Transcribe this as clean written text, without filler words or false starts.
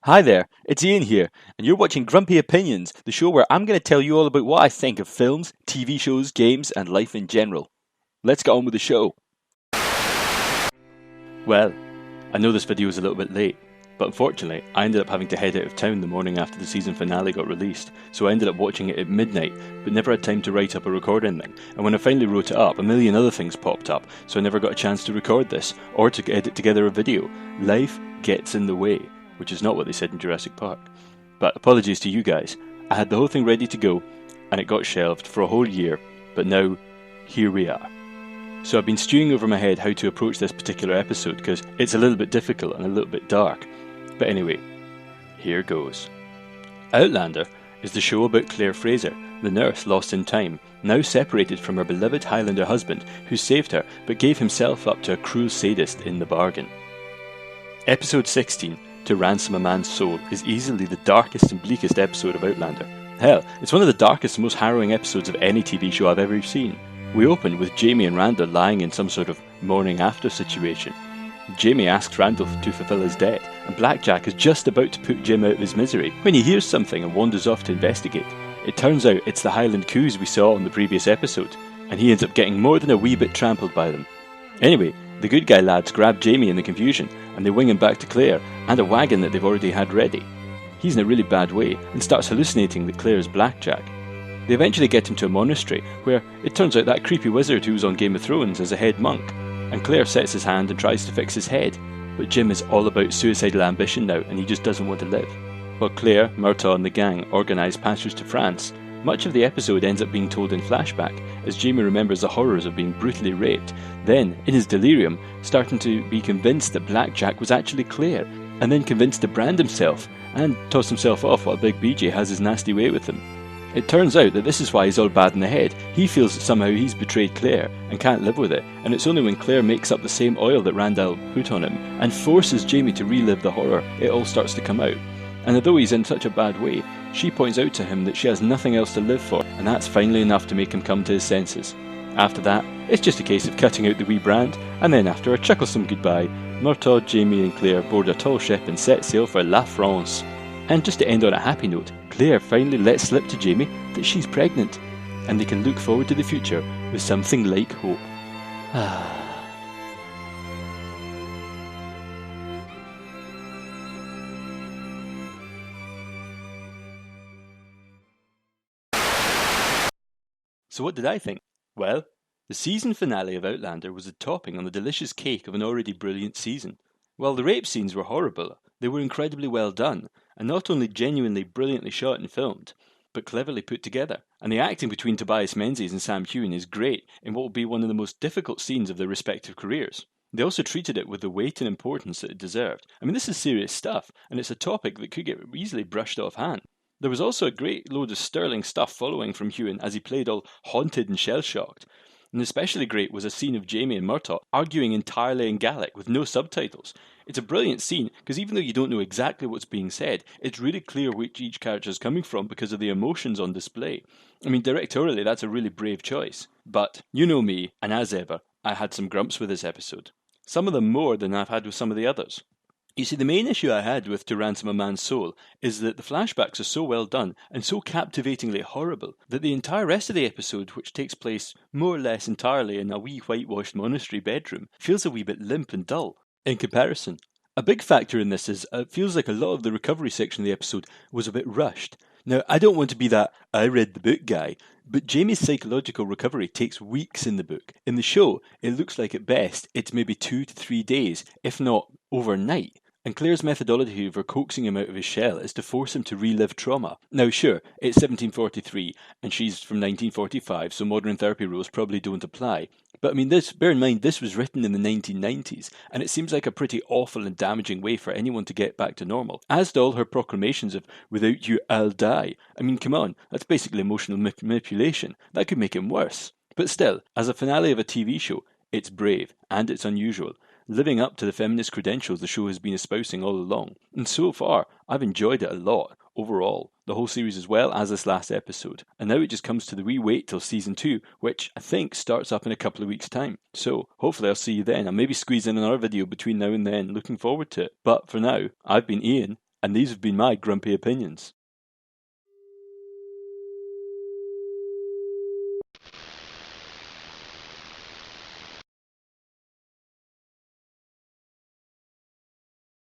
Hi there, it's Ian here, and you're watching Grumpy Opinions, the show where I'm going to tell you all about what I think of films, TV shows, games, and life in general. Let's get on with the show. Well, I know this video is a little bit late, but unfortunately, I ended up having to head out of town the morning after the season finale got released, so I ended up watching it at midnight, but never had time to write up or record anything. And when I finally wrote it up, a million other things popped up, so I never got a chance to record this, or to edit together a video. Life gets in the way. Which is not what they said in Jurassic Park. But apologies to you guys. I had the whole thing ready to go, and it got shelved for a whole year, but now, here we are. So I've been stewing over my head how to approach this particular episode, because it's a little bit difficult and a little bit dark. But anyway, here goes. Outlander is the show about Claire Fraser, the nurse lost in time, now separated from her beloved Highlander husband, who saved her, but gave himself up to a cruel sadist in the bargain. Episode 16, To Ransom a Man's Soul, is easily the darkest and bleakest episode of Outlander. Hell, it's one of the darkest and most harrowing episodes of any TV show I've ever seen. We open with Jamie and Randall lying in some sort of morning after situation. Jamie asks Randall to fulfill his debt, and Blackjack is just about to put Jim out of his misery when he hears something and wanders off to investigate. It turns out it's the Highland coups we saw on the previous episode, and he ends up getting more than a wee bit trampled by them. Anyway, the good guy lads grab Jamie in the confusion, and they wing him back to Claire and a wagon that they've already had ready. He's in a really bad way and starts hallucinating that Claire is Blackjack. They eventually get him to a monastery where it turns out that creepy wizard who was on Game of Thrones is a head monk, and Claire sets his hand and tries to fix his head, but Jim is all about suicidal ambition now and he just doesn't want to live. While Claire, Murtaugh and the gang organise passage to France, much of the episode ends up being told in flashback, as Jamie remembers the horrors of being brutally raped, then, in his delirium, starting to be convinced that Blackjack was actually Claire, and then convinced to brand himself, and toss himself off while Big BJ has his nasty way with him. It turns out that this is why he's all bad in the head. He feels that somehow he's betrayed Claire, and can't live with it, and it's only when Claire makes up the same oil that Randall put on him, and forces Jamie to relive the horror, it all starts to come out. And although he's in such a bad way, she points out to him that she has nothing else to live for, and that's finally enough to make him come to his senses. After that, it's just a case of cutting out the wee brand, and then after a chucklesome goodbye, Murtaugh, Jamie and Claire board a tall ship and set sail for La France. And just to end on a happy note, Claire finally lets slip to Jamie that she's pregnant, and they can look forward to the future with something like hope. So what did I think? Well, the season finale of Outlander was a topping on the delicious cake of an already brilliant season. While the rape scenes were horrible, they were incredibly well done, and not only genuinely brilliantly shot and filmed, but cleverly put together. And the acting between Tobias Menzies and Sam Heughan is great in what will be one of the most difficult scenes of their respective careers. They also treated it with the weight and importance that it deserved. I mean, this is serious stuff, and it's a topic that could get easily brushed off hand. There was also a great load of sterling stuff following from Heughan as he played all haunted and shell-shocked. And especially great was a scene of Jamie and Murtaugh arguing entirely in Gaelic with no subtitles. It's a brilliant scene because even though you don't know exactly what's being said, it's really clear which each character is coming from because of the emotions on display. I mean, directorially, that's a really brave choice. But you know me, and as ever, I had some grumps with this episode. Some of them more than I've had with some of the others. You see, the main issue I had with To Ransom a Man's Soul is that the flashbacks are so well done and so captivatingly horrible that the entire rest of the episode, which takes place more or less entirely in a wee whitewashed monastery bedroom, feels a wee bit limp and dull in comparison. A big factor in this is it feels like a lot of the recovery section of the episode was a bit rushed. Now, I don't want to be that I read the book guy, but Jamie's psychological recovery takes weeks in the book. In the show, it looks like at best it's maybe 2 to 3 days, if not overnight. And Claire's methodology for coaxing him out of his shell is to force him to relive trauma. Now sure, it's 1743, and she's from 1945, so modern therapy rules probably don't apply. But I mean, bear in mind, this was written in the 1990s, and it seems like a pretty awful and damaging way for anyone to get back to normal. As do all her proclamations of, "Without you, I'll die." I mean, come on, that's basically emotional manipulation. That could make him worse. But still, as a finale of a TV show, it's brave, and it's unusual, living up to the feminist credentials the show has been espousing all along. And so far, I've enjoyed it a lot, overall, the whole series as well as this last episode. And now it just comes to the wee wait till season 2, which I think starts up in a couple of weeks' time. So, hopefully I'll see you then. I'll maybe squeeze in another video between now and then, looking forward to it. But for now, I've been Ian, And these have been my grumpy opinions.